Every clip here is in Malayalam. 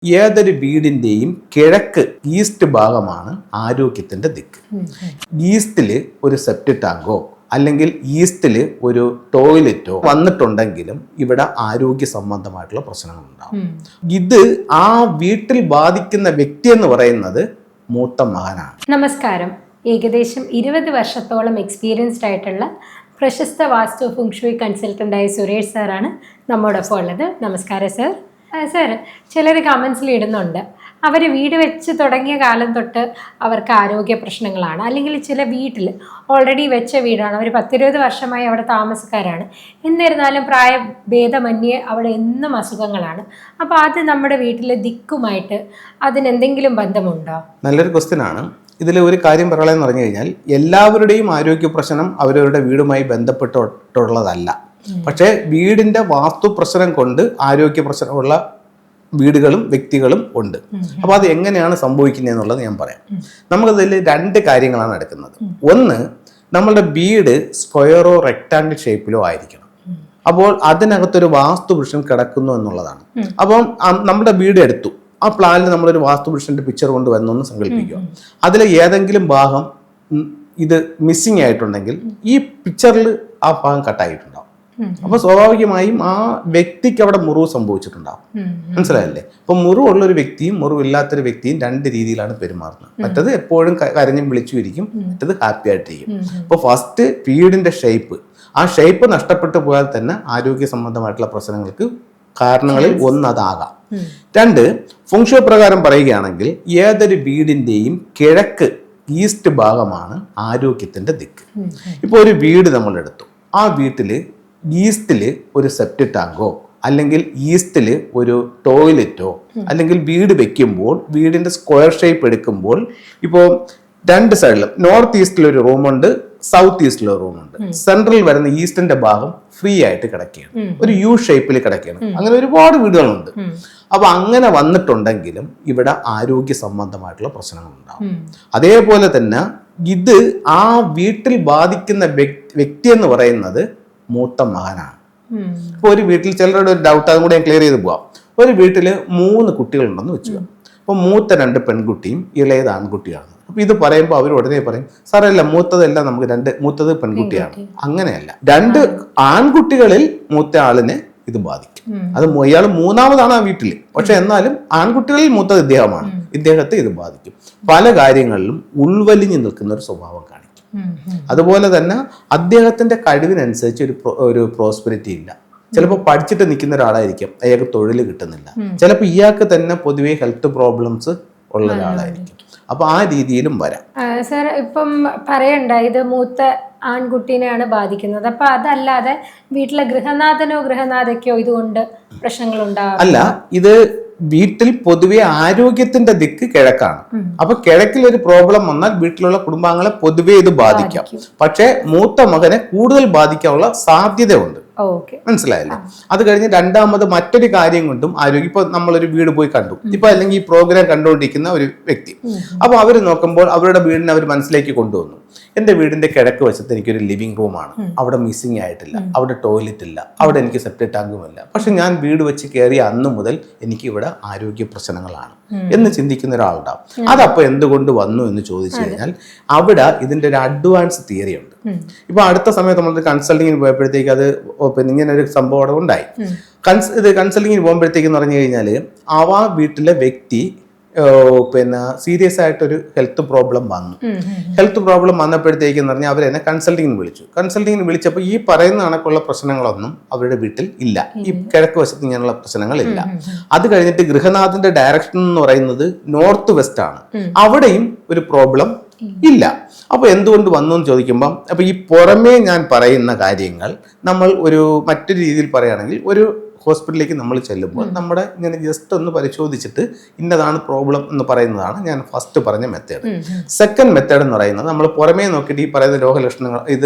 ഏതൊരു വീടിൻ്റെയും കിഴക്ക് ഈസ്റ്റ് ഭാഗമാണ് ആരോഗ്യത്തിൻ്റെ ദിക്ക്. ഈസ്റ്റിൽ ഒരു സെപ്റ്റിക് ടാങ്കോ അല്ലെങ്കിൽ ഈസ്റ്റിൽ ഒരു ടോയ്ലറ്റോ വന്നിട്ടുണ്ടെങ്കിലും ഇവിടെ ആരോഗ്യ സംബന്ധമായിട്ടുള്ള പ്രശ്നങ്ങളുണ്ടാകും. ഇത് ആ വീട്ടിൽ ബാധിക്കുന്ന വ്യക്തി എന്ന് പറയുന്നത് മൂത്ത മകനാണ്. നമസ്കാരം. ഏകദേശം 20 വർഷത്തോളം എക്സ്പീരിയൻസ്ഡ് ആയിട്ടുള്ള പ്രശസ്ത വാസ്തു ഫുങ്ഷുയി കൺസൾട്ടൻ്റായ സുരേഷ് സാറാണ് നമ്മോടൊപ്പം ഉള്ളത്. നമസ്കാരം സർ. സർ, ചിലർ കമൻസിൽ ഇടുന്നുണ്ട് അവർ വീട് വെച്ച് തുടങ്ങിയ കാലം തൊട്ട് അവർക്ക് ആരോഗ്യ പ്രശ്നങ്ങളാണ്, അല്ലെങ്കിൽ ചില വീട്ടിൽ ഓൾറെഡി വെച്ച വീടാണ്, അവർ 10-20 വർഷമായി അവിടെ താമസക്കാരാണ്, എന്നിരുന്നാലും പ്രായഭേദമന്യേ അവിടെ എന്നും അസുഖങ്ങളാണ്. അപ്പോൾ അത് നമ്മുടെ വീട്ടിലെ ദിക്കുമായിട്ട് അതിനെന്തെങ്കിലും ബന്ധമുണ്ടോ? നല്ലൊരു ക്വസ്റ്റ്യൻ ആണ്. ഇതിൽ ഒരു കാര്യം പറയാമെന്ന് പറഞ്ഞു കഴിഞ്ഞാൽ എല്ലാവരുടെയും ആരോഗ്യ പ്രശ്നം അവരവരുടെ വീടുമായി ബന്ധപ്പെട്ടുള്ളതല്ല. പക്ഷേ വീടിൻ്റെ വാസ്തു പ്രശ്നം കൊണ്ട് ആരോഗ്യ പ്രശ്നമുള്ള വീടുകളും വ്യക്തികളും ഉണ്ട്. അപ്പോൾ അത് എങ്ങനെയാണ് സംഭവിക്കുന്നത് എന്നുള്ളത് ഞാൻ പറയാം. നമുക്കതിൽ 2 കാര്യങ്ങളാണ് എടുക്കുന്നത്. ഒന്ന്, നമ്മളുടെ വീട് സ്ക്വയറോ റെക്ടാങ്കിൾ ഷേപ്പിലോ ആയിരിക്കണം. അപ്പോൾ അതിനകത്തൊരു വാസ്തു പുരുഷൻ കിടക്കുന്നു എന്നുള്ളതാണ്. അപ്പം നമ്മുടെ വീട് എടുത്തു, ആ പ്ലാനിൽ നമ്മളൊരു വാസ്തു പുരുഷന്റെ പിക്ചർ കൊണ്ട് വന്നൊന്ന് സങ്കല്പിക്കുക. അതിൽ ഏതെങ്കിലും ഭാഗം ഇത് മിസ്സിങ് ആയിട്ടുണ്ടെങ്കിൽ ഈ പിക്ചറിൽ ആ ഭാഗം കട്ടായിട്ടുണ്ടാവും. അപ്പൊ സ്വാഭാവികമായും ആ വ്യക്തിക്ക് അവിടെ മുറിവ് സംഭവിച്ചിട്ടുണ്ടാവും. മനസ്സിലായല്ലേ? അപ്പൊ മുറിവുള്ളൊരു വ്യക്തിയും മുറിവില്ലാത്തൊരു വ്യക്തിയും 2 രീതിയിലാണ് പെരുമാറുന്നത്. മറ്റത് എപ്പോഴും കരഞ്ഞും വിളിച്ചു ഇരിക്കും, മറ്റത് ഹാപ്പി ആയിട്ടിരിക്കും. അപ്പൊ ഫസ്റ്റ് വീടിന്റെ ഷേപ്പ്, ആ ഷേപ്പ് നഷ്ടപ്പെട്ടു പോയാൽ തന്നെ ആരോഗ്യ സംബന്ധമായിട്ടുള്ള പ്രശ്നങ്ങൾക്ക് കാരണങ്ങളിൽ അതാകാം. 2, ഫുങ്ഷുയി പ്രകാരം പറയുകയാണെങ്കിൽ ഏതൊരു വീടിന്റെയും കിഴക്ക് ഈസ്റ്റ് ഭാഗമാണ് ആരോഗ്യത്തിന്റെ ദിക്ക്. ഇപ്പൊ ഒരു വീട് നമ്മൾ എടുത്തു, ആ വീട്ടില് ഈസ്റ്റിൽ ഒരു സെപ്റ്റിക് ടാങ്കോ അല്ലെങ്കിൽ ഈസ്റ്റിൽ ഒരു ടോയ്ലറ്റോ അല്ലെങ്കിൽ വീട് വെക്കുമ്പോൾ വീടിന്റെ സ്ക്വയർ ഷേപ്പ് എടുക്കുമ്പോൾ ഇപ്പോൾ 2 സൈഡിലും നോർത്ത് ഈസ്റ്റിൽ ഒരു റൂമുണ്ട്, സൗത്ത് ഈസ്റ്റിൽ ഒരു റൂമുണ്ട്. സെൻട്രൽ വരുന്ന ഈസ്റ്റിന്റെ ഭാഗം ഫ്രീ ആയിട്ട് കിടക്കുകയാണ്, ഒരു യു ഷേപ്പിൽ കിടക്കുകയാണ്. അങ്ങനെ ഒരുപാട് വീടുകളുണ്ട്. അപ്പൊ അങ്ങനെ വന്നിട്ടുണ്ടെങ്കിലും ഇവിടെ ആരോഗ്യ സംബന്ധമായിട്ടുള്ള പ്രശ്നങ്ങളുണ്ടാവും. അതേപോലെ തന്നെ ഇത് ആ വീട്ടിൽ ബാധിക്കുന്ന വ്യക്തി എന്ന് പറയുന്നത് മൂത്ത മകനാണ്. ഇപ്പൊ ഒരു വീട്ടിൽ ചിലരുടെ ഒരു ഡൗട്ട്, അതും കൂടെ ഞാൻ ക്ലിയർ ചെയ്ത് പോവാം. ഒരു വീട്ടില് 3 കുട്ടികളുണ്ടെന്ന് വെച്ചു. അപ്പൊ മൂത്ത 2 പെൺകുട്ടിയും ഇളയത് ആൺകുട്ടിയാണ്. അപ്പൊ ഇത് പറയുമ്പോൾ അവർ ഉടനെ പറയും, സാറല്ല മൂത്തതെല്ലാം നമുക്ക് മൂത്തത് പെൺകുട്ടിയാണ്. അങ്ങനെയല്ല, 2 ആൺകുട്ടികളിൽ മൂത്ത ആളിനെ ഇത് ബാധിക്കും. അത് ഇയാൾ 3ാമതാണ് ആ വീട്ടിൽ, പക്ഷെ എന്നാലും ആൺകുട്ടികളിൽ മൂത്തത് ഇദ്ദേഹമാണ്. ഇദ്ദേഹത്തെ ഇത് ബാധിക്കും. പല കാര്യങ്ങളിലും ഉൾവലിഞ്ഞു നിൽക്കുന്ന ഒരു സ്വഭാവം കാണിക്കും. അതുപോലെ തന്നെ അദ്ദേഹത്തിന്റെ കഴിവിനനുസരിച്ച് ഒരു പ്രോസ്പെരിറ്റി ഇല്ല. ചിലപ്പോൾ പഠിച്ചിട്ട് നിൽക്കുന്ന ഒരാളായിരിക്കും, അയാൾക്ക് തൊഴിൽ കിട്ടുന്നില്ല. ചിലപ്പോൾ ഇയാൾക്ക് തന്നെ പൊതുവെ ഹെൽത്ത് പ്രോബ്ലംസ് ഉള്ള ഒരാളായിരിക്കും. അപ്പൊ ആ രീതിയിലും വരാം. സാർ, ഇപ്പം പറയണ്ട ഇത് മൂത്ത ആൺകുട്ടീനെയാണ് ബാധിക്കുന്നത്. അപ്പൊ അതല്ലാതെ വീട്ടിലെ ഗൃഹനാഥയ്ക്കോ ഇതുകൊണ്ട് പ്രശ്നങ്ങൾ ഉണ്ടാകും? അല്ല, ഇത് വീട്ടിൽ പൊതുവെ ആരോഗ്യത്തിന്റെ ദിക്ക് കിഴക്കാണ്. അപ്പൊ കിഴക്കിൽ ഒരു പ്രോബ്ലം വന്നാൽ വീട്ടിലുള്ള കുടുംബാംഗങ്ങളെ പൊതുവെ ഇത് ബാധിക്കാം. പക്ഷെ മൂത്ത മകനെ കൂടുതൽ ബാധിക്കാനുള്ള സാധ്യത ഉണ്ട്. മനസ്സിലായല്ലേ? അത് കഴിഞ്ഞ് 2ാമത് മറ്റൊരു കാര്യം കൊണ്ടും ആരോഗ്യം. ഇപ്പൊ നമ്മളൊരു വീട് പോയി കണ്ടു, ഇപ്പൊ അല്ലെങ്കിൽ ഈ പ്രോഗ്രാം കണ്ടുകൊണ്ടിരിക്കുന്ന ഒരു വ്യക്തി, അപ്പൊ അവർ നോക്കുമ്പോൾ അവരുടെ വീടിനെ അവർ മനസ്സിലേക്ക് കൊണ്ടുവന്നു. എൻ്റെ വീടിന്റെ കിഴക്ക് വശത്ത് എനിക്കൊരു ലിവിംഗ് റൂമാണ്, അവിടെ മിസ്സിംഗ് ആയിട്ടില്ല, അവിടെ ടോയ്ലറ്റ് ഇല്ല, അവിടെ എനിക്ക് സെപ്റ്റിക് ടാങ്കുമില്ല. പക്ഷെ ഞാൻ വീട് വെച്ച് കയറിയ അന്ന് മുതൽ എനിക്ക് ഇവിടെ ആരോഗ്യ പ്രശ്നങ്ങളാണ് എന്ന് ചിന്തിക്കുന്ന ഒരാളുണ്ടാവും. അതപ്പോൾ എന്തുകൊണ്ട് വന്നു എന്ന് ചോദിച്ചു കഴിഞ്ഞാൽ അവിടെ ഇതിന്റെ ഒരു അഡ്വാൻസ് തിയറി ഉണ്ട്. ഇപ്പൊ അടുത്ത സമയത്ത് നമ്മൾ കൺസൾട്ടിങ്ങിന് പോയപ്പോഴത്തേക്ക് അത് പിന്നെ ഇങ്ങനെ ഒരു സംഭവം അവിടെ ഉണ്ടായി. കൺസൾട്ടിങ്ങിന് പോകുമ്പോഴത്തേക്ക് പറഞ്ഞു കഴിഞ്ഞാൽ ആ വീട്ടിലെ വ്യക്തി പിന്നെ സീരിയസ് ആയിട്ടൊരു ഹെൽത്ത് പ്രോബ്ലം വന്നു. ഹെൽത്ത് പ്രോബ്ലം വന്നപ്പോഴത്തേക്കെന്ന് പറഞ്ഞാൽ അവരെന്നെ കൺസൾട്ടിങ്ങിന് വിളിച്ചു. കൺസൾട്ടിങ്ങിന് വിളിച്ചപ്പോൾ ഈ പറയുന്ന കണക്കുള്ള പ്രശ്നങ്ങളൊന്നും അവരുടെ വീട്ടിൽ ഇല്ല. ഈ കിഴക്ക് വശത്ത് ഇങ്ങനെയുള്ള പ്രശ്നങ്ങളില്ല. അത് കഴിഞ്ഞിട്ട് ഗൃഹനാഥന്റെ ഡയറക്ഷൻ എന്ന് പറയുന്നത് നോർത്ത് വെസ്റ്റ് ആണ്, അവിടെയും ഒരു പ്രോബ്ലം ഇല്ല. അപ്പൊ എന്തുകൊണ്ട് വന്നു എന്ന് ചോദിക്കുമ്പം, അപ്പൊ ഈ പുറമേ ഞാൻ പറയുന്ന കാര്യങ്ങൾ നമ്മൾ ഒരു മറ്റൊരു രീതിയിൽ പറയുകയാണെങ്കിൽ, ഒരു ഹോസ്പിറ്റലിലേക്ക് നമ്മൾ ചെല്ലുമ്പോൾ നമ്മുടെ ഇങ്ങനെ ജസ്റ്റ് ഒന്ന് പരിശോധിച്ചിട്ട് ഇന്നതാണ് പ്രോബ്ലം എന്ന് പറയുന്നതാണ് ഞാൻ ഫസ്റ്റ് പറഞ്ഞ മെത്തേഡ്. സെക്കൻഡ് മെത്തേഡ് എന്ന് പറയുന്നത് നമ്മൾ പുറമേ നോക്കിയിട്ട് ഈ പറയുന്ന രോഗലക്ഷണങ്ങൾ,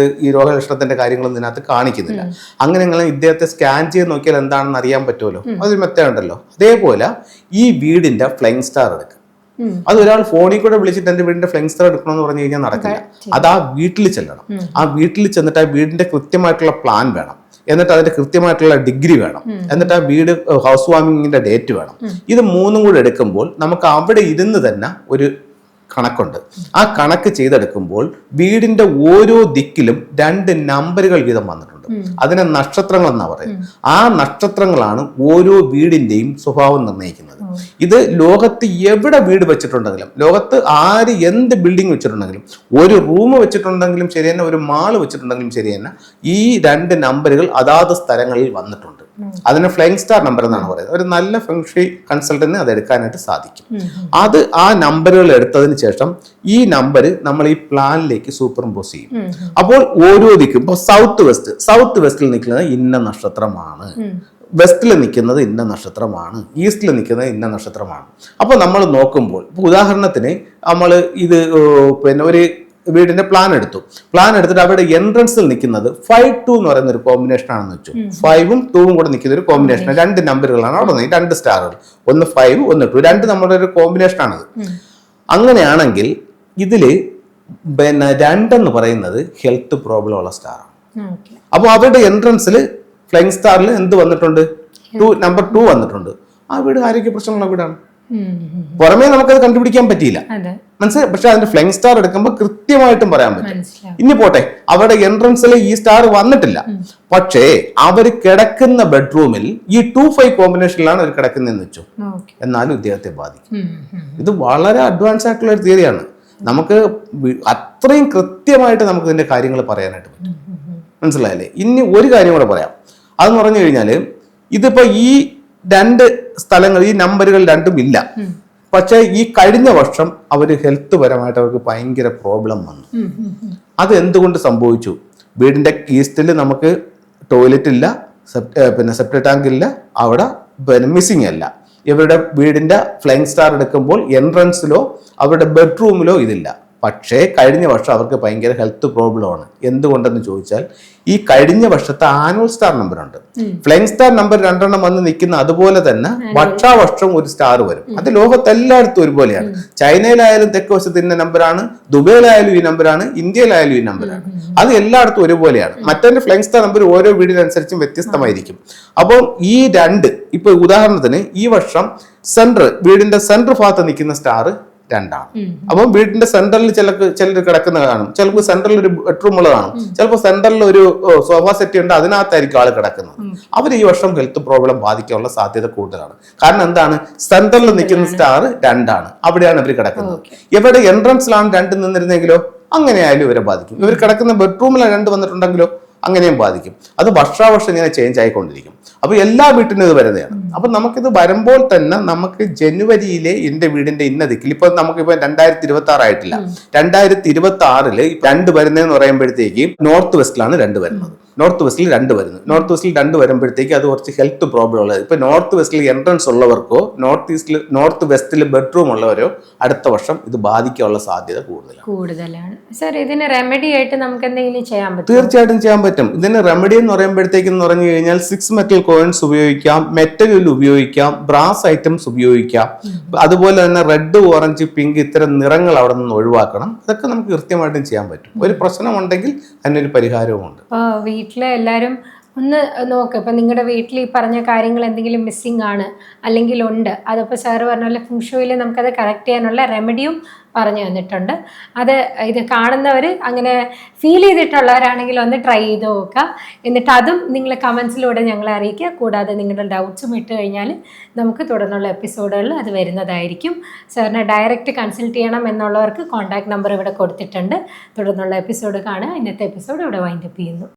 ഈ രോഗലക്ഷണത്തിന്റെ കാര്യങ്ങളൊന്നും ഇതിനകത്ത് കാണിക്കുന്നില്ല. അങ്ങനെ ഇദ്ദേഹത്തെ സ്കാൻ ചെയ്ത് നോക്കിയാൽ എന്താണെന്ന് അറിയാൻ പറ്റുമല്ലോ, അതൊരു മെത്തേഡ് ഉണ്ടല്ലോ. അതേപോലെ ഈ വീടിന്റെ ഫ്ലൈങ് സ്റ്റാർ എടുക്കും. അത് ഒരാൾ ഫോണിൽ കൂടെ വിളിച്ചിട്ട് എൻ്റെ വീടിന്റെ ഫ്ലൈങ് സ്റ്റാർ എടുക്കണമെന്ന് പറഞ്ഞു കഴിഞ്ഞാൽ നടക്കില്ല. അത് ആ വീട്ടിൽ ചെല്ലണം. ആ വീട്ടിൽ ചെന്നിട്ട് ആ വീടിന്റെ കൃത്യമായിട്ടുള്ള പ്ലാൻ വേണം. എന്നിട്ട് അതിന്റെ കൃത്യമായിട്ടുള്ള ഡിഗ്രി വേണം, എന്നിട്ട് ആ വീട് ഹൗസ് വാമിങ്ങിന്റെ ഡേറ്റ് വേണം. ഇത് മൂന്നും കൂടെ എടുക്കുമ്പോൾ നമുക്ക് അവിടെ ഇരുന്ന് തന്നെ ഒരു കണക്കുണ്ട്. ആ കണക്ക് ചെയ്തെടുക്കുമ്പോൾ വീടിന്റെ ഓരോ ദിക്കിലും 2 നമ്പറുകൾ വീതം വന്നിട്ടുണ്ട്. അതിനെ നക്ഷത്രങ്ങൾ എന്നാ പറയുന്നത്. ആ നക്ഷത്രങ്ങളാണ് ഓരോ വീടിന്റെയും സ്വഭാവം നിർണ്ണയിക്കുന്നത്. ഇത് ലോകത്ത് എവിടെ വീട് വെച്ചിട്ടുണ്ടെങ്കിലും, ലോകത്ത് ആര് എന്ത് ബിൽഡിംഗ് വെച്ചിട്ടുണ്ടെങ്കിലും, ഒരു റൂം വെച്ചിട്ടുണ്ടെങ്കിലും ശരി തന്നെ, ഒരു മാള് വെച്ചിട്ടുണ്ടെങ്കിലും ശരി തന്നെ, ഈ 2 നമ്പറുകൾ അതാത് സ്ഥലങ്ങളിൽ വന്നിട്ടുണ്ട്. അതിന് ഫ്ലൈങ് സ്റ്റാർ നമ്പർ എന്നാണ് പറയുന്നത്. ഒരു നല്ല ഫെങ്ഷി കൺസൾട്ടന്റിന് അത് എടുക്കാനായിട്ട് സാധിക്കും. അത് ആ നമ്പറുകൾ എടുത്തതിന് ശേഷം ഈ നമ്പർ നമ്മൾ ഈ പ്ലാനിലേക്ക് സൂപ്പർഇമ്പോസ് ചെയ്യും. അപ്പോൾ ഓരോ ദിക്കും, ഇപ്പോൾ സൗത്ത് വെസ്റ്റിൽ നിൽക്കുന്നത് ഇന്ന നക്ഷത്രമാണ്, വെസ്റ്റിൽ നിൽക്കുന്നത് ഇന്ന നക്ഷത്രമാണ്, ഈസ്റ്റിൽ നിൽക്കുന്നത് ഇന്ന നക്ഷത്രമാണ്. അപ്പോൾ നമ്മൾ നോക്കുമ്പോൾ, ഉദാഹരണത്തിന് നമ്മൾ ഇത് പിന്നെ ഒരു വീടിന്റെ പ്ലാൻ എടുത്തിട്ട് അവിടെ എൻട്രൻസിൽ നിൽക്കുന്നത് 5-2 എന്ന് പറയുന്ന ഒരു കോമ്പിനേഷൻ ആണെന്ന് വെച്ചു. 5ഉം 2ഉം കൂടെ നിൽക്കുന്ന ഒരു കോമ്പിനേഷൻ, 2 നമ്പറുകളാണ് അവിടെ നിന്ന്, 2 സ്റ്റാറുകൾ, ഒന്ന് 5 ഒന്ന് 2, 2 നമ്മുടെ ഒരു കോമ്പിനേഷൻ ആണത്. അങ്ങനെയാണെങ്കിൽ ഇതില് പിന്നെ 2 എന്ന് പറയുന്നത് ഹെൽത്ത് പ്രോബ്ലം ഉള്ള സ്റ്റാറാണ്. അപ്പോൾ അവരുടെ എൻട്രൻസിൽ ഫ്ലൈങ് സ്റ്റാറിൽ എന്ത് വന്നിട്ടുണ്ട്? നമ്പർ 2 വന്നിട്ടുണ്ട്. ആ വീട് ആരോഗ്യ പ്രശ്നമുള്ള വീടാണ്. പുറമേ നമുക്കത് കണ്ടുപിടിക്കാൻ പറ്റിയില്ല, മനസ്സിലായി. പക്ഷെ അതിന്റെ ഫ്ലൈങ് സ്റ്റാർ എടുക്കുമ്പോൾ കൃത്യമായിട്ടും പറയാൻ പറ്റും. ഇനി പോട്ടെ, അവിടെ എൻട്രൻസിൽ ഈ സ്റ്റാർ വന്നിട്ടില്ല, പക്ഷേ അവർ കിടക്കുന്ന ബെഡ്റൂമിൽ ഈ 2-5 കോമ്പിനേഷനിലാണ് അവർ കിടക്കുന്നതെന്ന് വെച്ചു, എന്നാലും ഇദ്ദേഹത്തെ ബാധിക്കും. ഇത് വളരെ അഡ്വാൻസ് ആയിട്ടുള്ള ഒരു തിയറിയാണ്. നമുക്ക് അത്രയും കൃത്യമായിട്ട് നമുക്ക് ഇതിന്റെ കാര്യങ്ങൾ പറയാനായിട്ട് പറ്റും, മനസ്സിലായല്ലേ. ഇനി ഒരു കാര്യം കൂടെ പറയാം. അതെന്ന് പറഞ്ഞു കഴിഞ്ഞാൽ, ഇതിപ്പോ ഈ 2 സ്ഥലങ്ങൾ, ഈ നമ്പറുകൾ 2ഉം ഇല്ല, പക്ഷെ ഈ കഴിഞ്ഞ വർഷം അവര് ഹെൽത്ത് പരമായിട്ട് അവർക്ക് ഭയങ്കര പ്രോബ്ലം വന്നു. അത് എന്തുകൊണ്ട് സംഭവിച്ചു? വീടിന്റെ ഈസ്റ്റിൽ നമുക്ക് ടോയ്ലറ്റ് ഇല്ല, പിന്നെ സെപ്റ്റി ടാങ്ക് ഇല്ല, അവിടെ പിന്നെ മിസ്സിംഗ് അല്ല. ഇവരുടെ വീടിന്റെ ഫ്ലൈങ് സ്റ്റാർ എടുക്കുമ്പോൾ എൻട്രൻസിലോ അവരുടെ ബെഡ്റൂമിലോ ഇതില്ല. പക്ഷേ കഴിഞ്ഞ വർഷം അവർക്ക് ഭയങ്കര ഹെൽത്ത് പ്രോബ്ലമാണ്. എന്തുകൊണ്ടെന്ന് ചോദിച്ചാൽ, ഈ കഴിഞ്ഞ വർഷത്തെ ആനുവൽ സ്റ്റാർ നമ്പർ ഉണ്ട്, ഫ്ലൈങ് സ്റ്റാർ നമ്പർ 2 വന്ന് നിൽക്കുന്ന, അതുപോലെ തന്നെ വർഷാവർഷം ഒരു സ്റ്റാർ വരും. അത് ലോകത്തെല്ലായിടത്തും ഒരുപോലെയാണ്. ചൈനയിലായാലും തെക്ക് വശത്ത് ഇന്ന നമ്പറാണ്, ദുബൈയിലായാലും ഈ നമ്പറാണ്, ഇന്ത്യയിലായാലും ഈ നമ്പറാണ്. അത് എല്ലായിടത്തും ഒരുപോലെയാണ്. മറ്റൊരു ഫ്ലൈങ് സ്റ്റാർ നമ്പർ ഓരോ വീടിനനുസരിച്ചും വ്യത്യസ്തമായിരിക്കും. അപ്പോൾ ഈ 2, ഇപ്പൊ ഉദാഹരണത്തിന് ഈ വർഷം വീടിന്റെ സെൻട്രൽ ഭാഗത്ത് നിൽക്കുന്ന സ്റ്റാർ 2ആണ്. അപ്പം വീടിന്റെ സെന്ററിൽ ചിലർ കിടക്കുന്ന കാണും, ചിലപ്പോൾ സെന്ററിൽ ഒരു ബെഡ്റൂം ഉള്ള കാണും, ചിലപ്പോൾ സെന്ററിൽ ഒരു സോഫ സെറ്റ് ഉണ്ട്, അതിനകത്തായിരിക്കും ആള് കിടക്കുന്നത്. അവർ ഈ വർഷം ഹെൽത്ത് പ്രോബ്ലം ബാധിക്കാനുള്ള സാധ്യത കൂടുതലാണ്. കാരണം എന്താണ്? സെന്ററിൽ നിൽക്കുന്ന സ്റ്റാർ 2ആണ്, അവിടെയാണ് ഇവർ കിടക്കുന്നത്. ഇവരുടെ എൻട്രൻസിലാണ് 2 നിന്നിരുന്നെങ്കിലോ അങ്ങനെയായാലും ഇവരെ ബാധിക്കും. ഇവർ കിടക്കുന്ന ബെഡ്റൂമിലാണ് 2 വന്നിട്ടുണ്ടെങ്കിലോ അങ്ങനെയും ബാധിക്കും. അത് വർഷാവർഷം ഇങ്ങനെ ചേഞ്ച് ആയിക്കൊണ്ടിരിക്കും. അപ്പൊ എല്ലാ വീട്ടിനും ഇത് വരുന്നതാണ്. അപ്പൊ നമുക്കിത് വരുമ്പോൾ തന്നെ നമുക്ക് ജനുവരിയിലെ എന്റെ വീടിന്റെ ഇന്ന ദിക്കിൽ, ഇപ്പൊ നമുക്കിപ്പോ 2026 ആയിട്ടില്ല, 2026 2 വരുന്നതെന്ന് പറയുമ്പോഴത്തേക്ക് നോർത്ത് വെസ്റ്റിലാണ് 2 വരുന്നത്. നോർത്ത് വെസ്റ്റിൽ 2 വരുന്നു. നോർത്ത് വെസ്റ്റിൽ 2 വരുമ്പോഴത്തേക്ക് അത് കുറച്ച് ഹെൽത്ത് പ്രോബ്ലം ഉള്ളത്. ഇപ്പൊ നോർത്ത് വെസ്റ്റിൽ എൻട്രൻസ് ഉള്ളവർക്കോ നോർത്ത് വെസ്റ്റിൽ ബെഡ്റൂം ഉള്ളവരോ അടുത്ത വർഷം ഇത് ബാധിക്കാനുള്ള സാധ്യത കൂടുതലാണ്. സർ, ഇതിന് റെമഡി ആയിട്ട് നമുക്ക് എന്തെങ്കിലും ചെയ്യാൻ പറ്റും? തീർച്ചയായിട്ടും ചെയ്യാൻ പറ്റും. ഇതിന് റെമഡി എന്ന് പറയുമ്പോഴത്തേക്കെന്ന് പറഞ്ഞു കഴിഞ്ഞാൽ 6 മെറ്റൽ കോയിൻസ് ഉപയോഗിക്കാം, മെറ്റലിൽ ഉപയോഗിക്കാം, ബ്രാസ് ഐറ്റംസ് ഉപയോഗിക്കാം. അതുപോലെ തന്നെ റെഡ്, ഓറഞ്ച്, പിങ്ക് ഇത്തരം നിറങ്ങൾ അവിടെ നിന്ന് ഒഴിവാക്കണം. ഇതൊക്കെ നമുക്ക് കൃത്യമായിട്ടും ചെയ്യാൻ പറ്റും. ഒരു പ്രശ്നമുണ്ടെങ്കിൽ അതിനൊരു പരിഹാരവുമുണ്ട്. വീട്ടിലെ എല്ലാവരും ഒന്ന് നോക്ക്. ഇപ്പം നിങ്ങളുടെ വീട്ടിൽ ഈ പറഞ്ഞ കാര്യങ്ങൾ എന്തെങ്കിലും മിസ്സിംഗ് ആണ് അല്ലെങ്കിൽ ഉണ്ട്, അതപ്പോൾ സാറ് പറഞ്ഞ പോലെ ഫുങ്ഷുയിൽ നമുക്കത് കറക്റ്റ് ചെയ്യാനുള്ള റെമഡിയും പറഞ്ഞു തന്നിട്ടുണ്ട്. ഇത് കാണുന്നവർ അങ്ങനെ ഫീൽ ചെയ്തിട്ടുള്ളവരാണെങ്കിൽ ഒന്ന് ട്രൈ ചെയ്ത് നോക്കുക. എന്നിട്ട് അതും നിങ്ങൾ കമൻസിലൂടെ ഞങ്ങളെ അറിയിക്കുക. കൂടാതെ നിങ്ങളുടെ ഡൗട്ട്സും ഇട്ട് കഴിഞ്ഞാൽ നമുക്ക് തുടർന്നുള്ള എപ്പിസോഡുകളിൽ അത് വരുന്നതായിരിക്കും. സാറിനെ ഡയറക്റ്റ് കൺസൾട്ട് ചെയ്യണം എന്നുള്ളവർക്ക് കോൺടാക്ട് നമ്പർ ഇവിടെ കൊടുത്തിട്ടുണ്ട്. തുടർന്നുള്ള എപ്പിസോഡ് കാണുക. ഇന്നത്തെ എപ്പിസോഡ് ഇവിടെ വൈൻഡപ്പ് ചെയ്യുന്നു.